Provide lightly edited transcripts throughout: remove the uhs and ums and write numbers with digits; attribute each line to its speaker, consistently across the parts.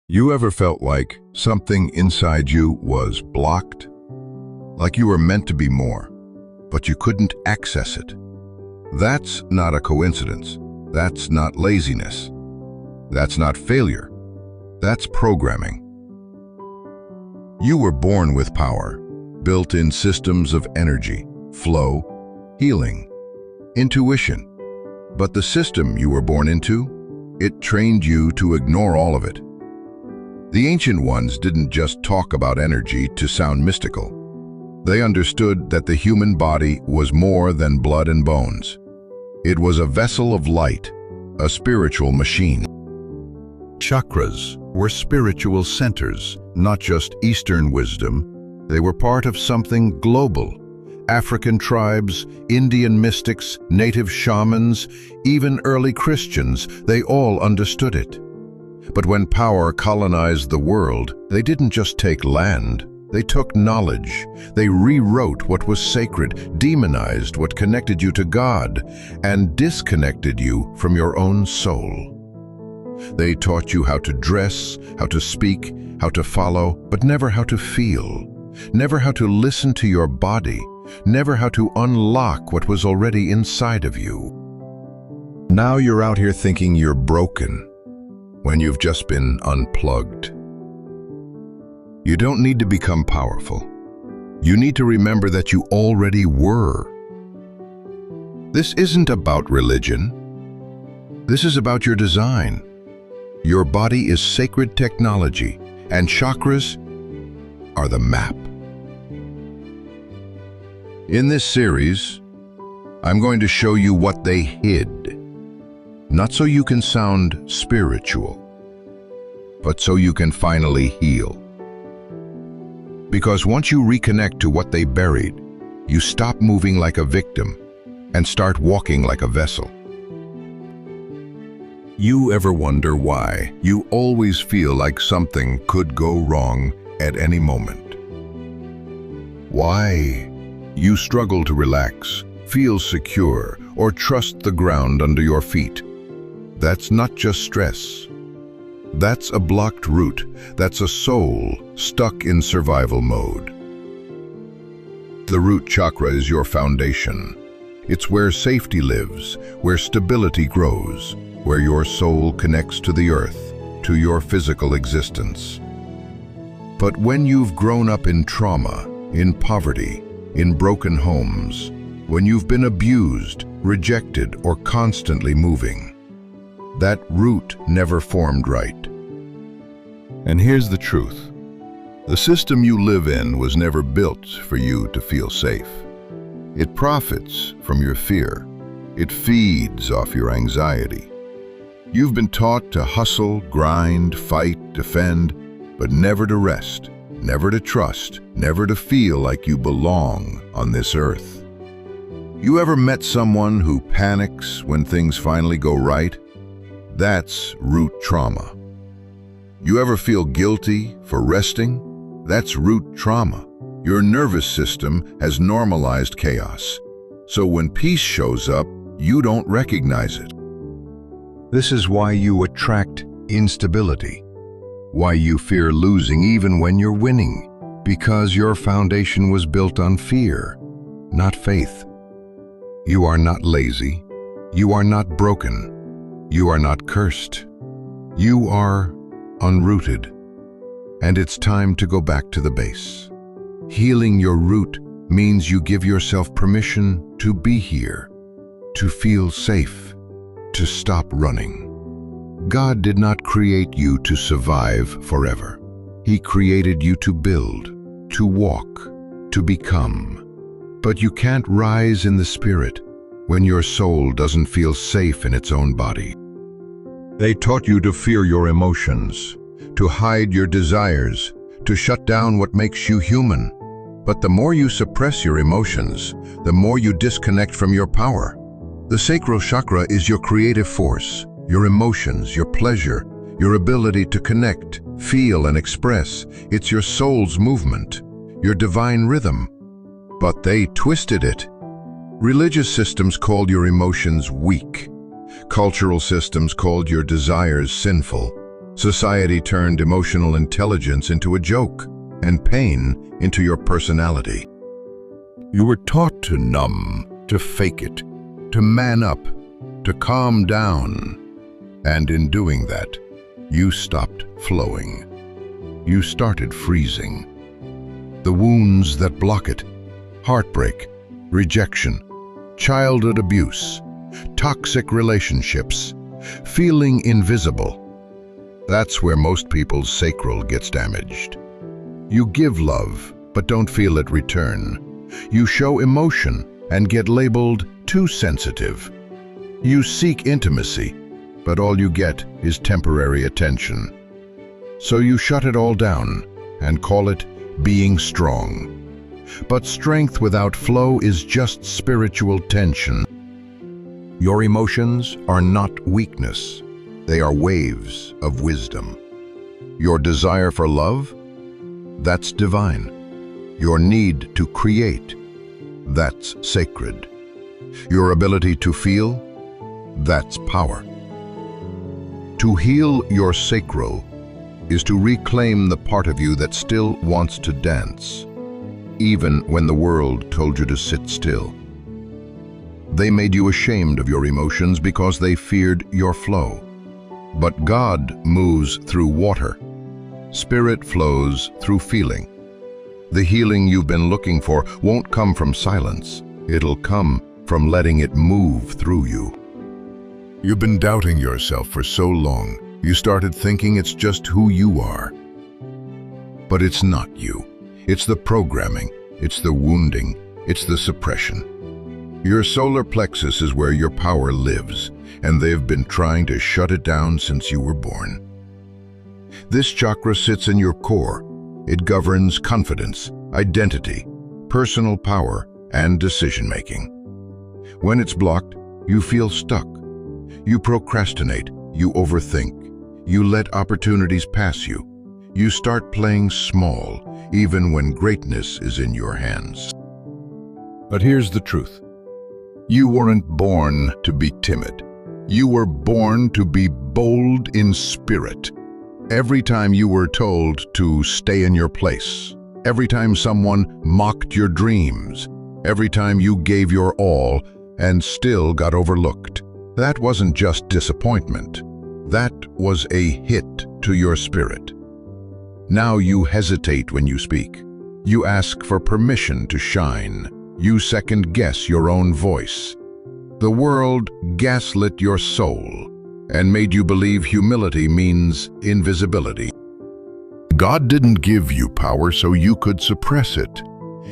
Speaker 1: You ever felt like something inside you was blocked? Like you were meant to be more, but you couldn't access it? That's not a coincidence. That's not laziness. That's not failure. That's programming. You were born with power, built-in systems of energy, flow, healing, intuition. But the system you were born into, it trained you to ignore all of it. The ancient ones didn't just talk about energy to sound mystical. They understood that the human body was more than blood and bones. It was a vessel of light, a spiritual machine. Chakras were spiritual centers, not just Eastern wisdom. They were part of something global. African tribes, Indian mystics, native shamans, even early Christians, they all understood it. But when power colonized the world, they didn't just take land. They took knowledge. They rewrote what was sacred, demonized what connected you to God, and disconnected you from your own soul. They taught you how to dress, how to speak, how to follow, but never how to feel. Never how to listen to your body. Never how to unlock what was already inside of you. Now you're out here thinking you're broken, when you've just been unplugged. You don't need to become powerful. You need to remember that you already were. This isn't about religion. This is about your design. Your body is sacred technology, and chakras are the map. In this series, I'm going to show you what they hid. Not so you can sound spiritual, but so you can finally heal. Because once you reconnect to what they buried, you stop moving like a victim and start walking like a vessel. You ever wonder why you always feel like something could go wrong at any moment? Why you struggle to relax, feel secure, or trust the ground under your feet? That's not just stress. That's a blocked root. That's a soul stuck in survival mode. The root chakra is your foundation. It's where safety lives, where stability grows, where your soul connects to the earth, to your physical existence. But when you've grown up in trauma, in poverty, in broken homes, when you've been abused, rejected, or constantly moving, that root never formed right. And here's the truth. The system you live in was never built for you to feel safe. It profits from your fear. It feeds off your anxiety. You've been taught to hustle, grind, fight, defend, but never to rest, never to trust, never to feel like you belong on this earth. You ever met someone who panics when things finally go right? That's root trauma. You ever feel guilty for resting? That's root trauma. Your nervous system has normalized chaos. So when peace shows up, you don't recognize it. This is why you attract instability. Why you fear losing even when you're winning. Because your foundation was built on fear, not faith. You are not lazy. You are not broken. You are not cursed. You are unrooted. And it's time to go back to the base. Healing your root means you give yourself permission to be here, to feel safe, to stop running. God did not create you to survive forever. He created you to build, to walk, to become. But you can't rise in the spirit when your soul doesn't feel safe in its own body. They taught you to fear your emotions, to hide your desires, to shut down what makes you human. But the more you suppress your emotions, the more you disconnect from your power. The sacral chakra is your creative force, your emotions, your pleasure, your ability to connect, feel, and express. It's your soul's movement, your divine rhythm. But they twisted it. Religious systems called your emotions weak. Cultural systems called your desires sinful. Society turned emotional intelligence into a joke, and pain into your personality. You were taught to numb, to fake it, to man up, to calm down. And in doing that, you stopped flowing. You started freezing. The wounds that block it, heartbreak, rejection, childhood abuse, toxic relationships, feeling invisible. That's where most people's sacral gets damaged. You give love, but don't feel it return. You show emotion and get labeled too sensitive. You seek intimacy, but all you get is temporary attention. So you shut it all down and call it being strong. But strength without flow is just spiritual tension. Your emotions are not weakness. They are waves of wisdom. Your desire for love? That's divine. Your need to create? That's sacred. Your ability to feel? That's power. To heal your sacral is to reclaim the part of you that still wants to dance, even when the world told you to sit still. They made you ashamed of your emotions because they feared your flow. But God moves through water. Spirit flows through feeling. The healing you've been looking for won't come from silence. It'll come from letting it move through you. You've been doubting yourself for so long, you started thinking it's just who you are. But it's not you. It's the programming, it's the wounding, it's the suppression. Your solar plexus is where your power lives, and they've been trying to shut it down since you were born. This chakra sits in your core. It governs confidence, identity, personal power, and decision-making. When it's blocked, you feel stuck. You procrastinate, you overthink, you let opportunities pass you. You start playing small, even when greatness is in your hands. But here's the truth. You weren't born to be timid. You were born to be bold in spirit. Every time you were told to stay in your place, every time someone mocked your dreams, every time you gave your all and still got overlooked, that wasn't just disappointment. That was a hit to your spirit. Now you hesitate when you speak. You ask for permission to shine. You second-guess your own voice. The world gaslit your soul and made you believe humility means invisibility. God didn't give you power so you could suppress it.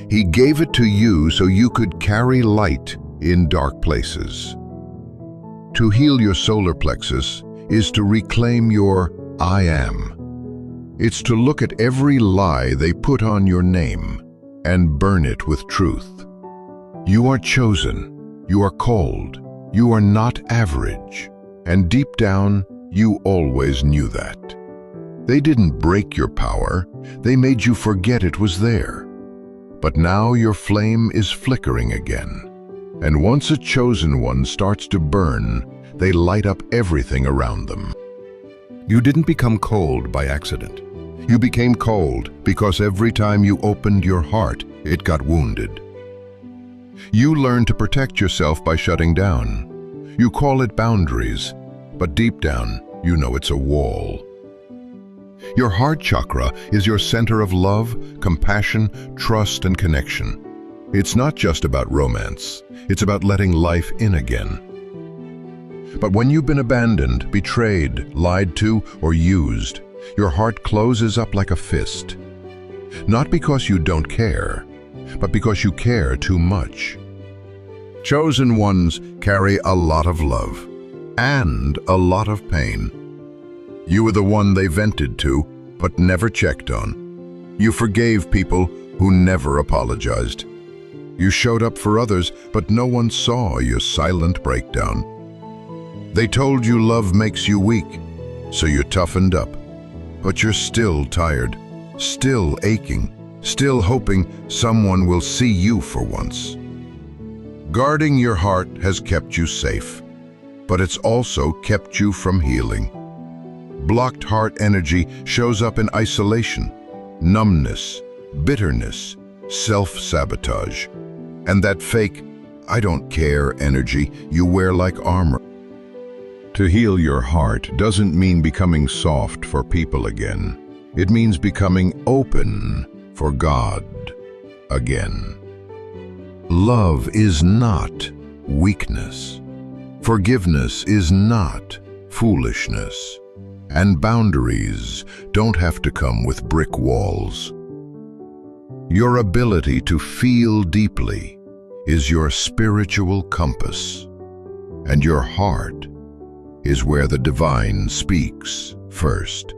Speaker 1: He gave it to you so you could carry light in dark places. To heal your solar plexus is to reclaim your I am. It's to look at every lie they put on your name and burn it with truth. You are chosen. You are called. You are not average. And deep down, you always knew that. They didn't break your power. They made you forget it was there. But now your flame is flickering again. And once a chosen one starts to burn, they light up everything around them. You didn't become cold by accident. You became cold because every time you opened your heart, it got wounded. You learned to protect yourself by shutting down. You call it boundaries, but deep down, you know it's a wall. Your heart chakra is your center of love, compassion, trust, and connection. It's not just about romance. It's about letting life in again. But when you've been abandoned, betrayed, lied to, or used, your heart closes up like a fist. Not because you don't care, but because you care too much. Chosen ones carry a lot of love and a lot of pain. You were the one they vented to, but never checked on. You forgave people who never apologized. You showed up for others, but no one saw your silent breakdown. They told you love makes you weak, so you toughened up. But you're still tired, still aching, still hoping someone will see you for once. Guarding your heart has kept you safe, but it's also kept you from healing. Blocked heart energy shows up in isolation, numbness, bitterness, self-sabotage, and that fake, "I don't care" energy you wear like armor. To heal your heart doesn't mean becoming soft for people again. It means becoming open for God again. Love is not weakness. Forgiveness is not foolishness. And boundaries don't have to come with brick walls. Your ability to feel deeply is your spiritual compass, and your heart is where the divine speaks first.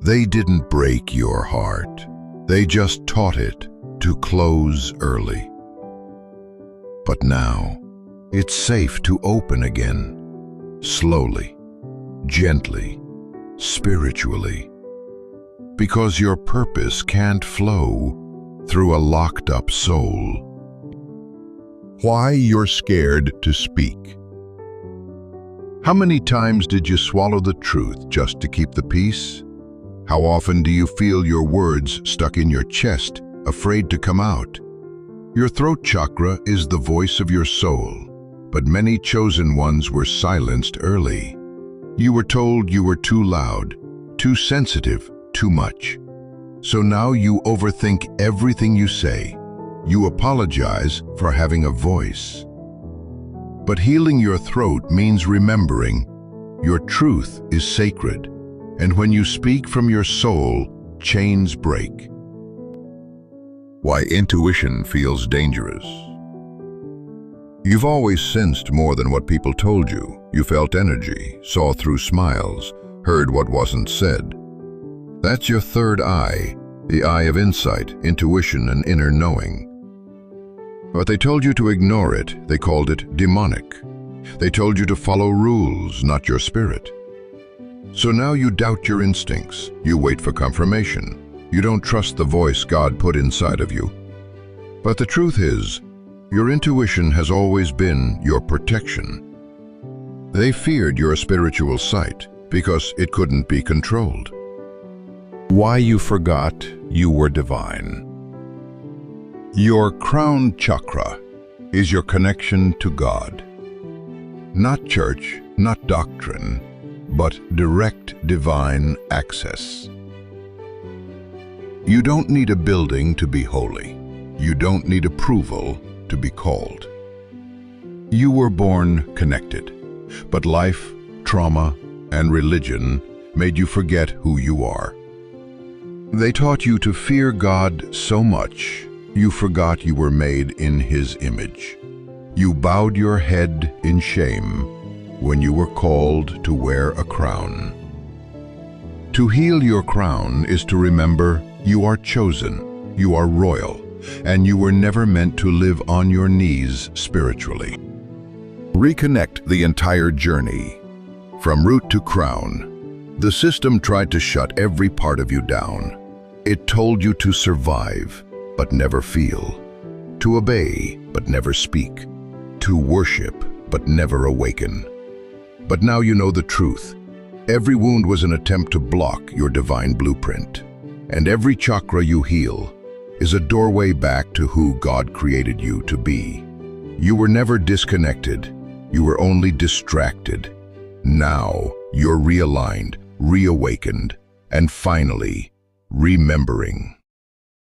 Speaker 1: They didn't break your heart. They just taught it to close early. But now, it's safe to open again, slowly, gently, spiritually, because your purpose can't flow through a locked-up soul. Why you're scared to speak. How many times did you swallow the truth just to keep the peace? How often do you feel your words stuck in your chest, afraid to come out? Your throat chakra is the voice of your soul, but many chosen ones were silenced early. You were told you were too loud, too sensitive, too much. So now you overthink everything you say. You apologize for having a voice. But healing your throat means remembering your truth is sacred, and when you speak from your soul, chains break. Why intuition feels dangerous. You've always sensed more than what people told you. You felt energy, saw through smiles, heard what wasn't said. That's your third eye, the eye of insight, intuition, and inner knowing. But they told you to ignore it. They called it demonic. They told you to follow rules, not your spirit. So now you doubt your instincts. You wait for confirmation. You don't trust the voice God put inside of you. But the truth is, your intuition has always been your protection. They feared your spiritual sight because it couldn't be controlled. Why you forgot you were divine. Your crown chakra is your connection to God. Not church, not doctrine, but direct divine access. You don't need a building to be holy. You don't need approval to be called. You were born connected, but life, trauma, and religion made you forget who you are. They taught you to fear God so much, you forgot you were made in His image. You bowed your head in shame when you were called to wear a crown. To heal your crown is to remember you are chosen, you are royal, and you were never meant to live on your knees spiritually. Reconnect the entire journey, from root to crown. The system tried to shut every part of you down. It told you to survive, but never feel, to obey, but never speak, to worship, but never awaken. But now you know the truth. Every wound was an attempt to block your divine blueprint, and every chakra you heal is a doorway back to who God created you to be. You were never disconnected, you were only distracted. Now you're realigned, reawakened, and finally remembering.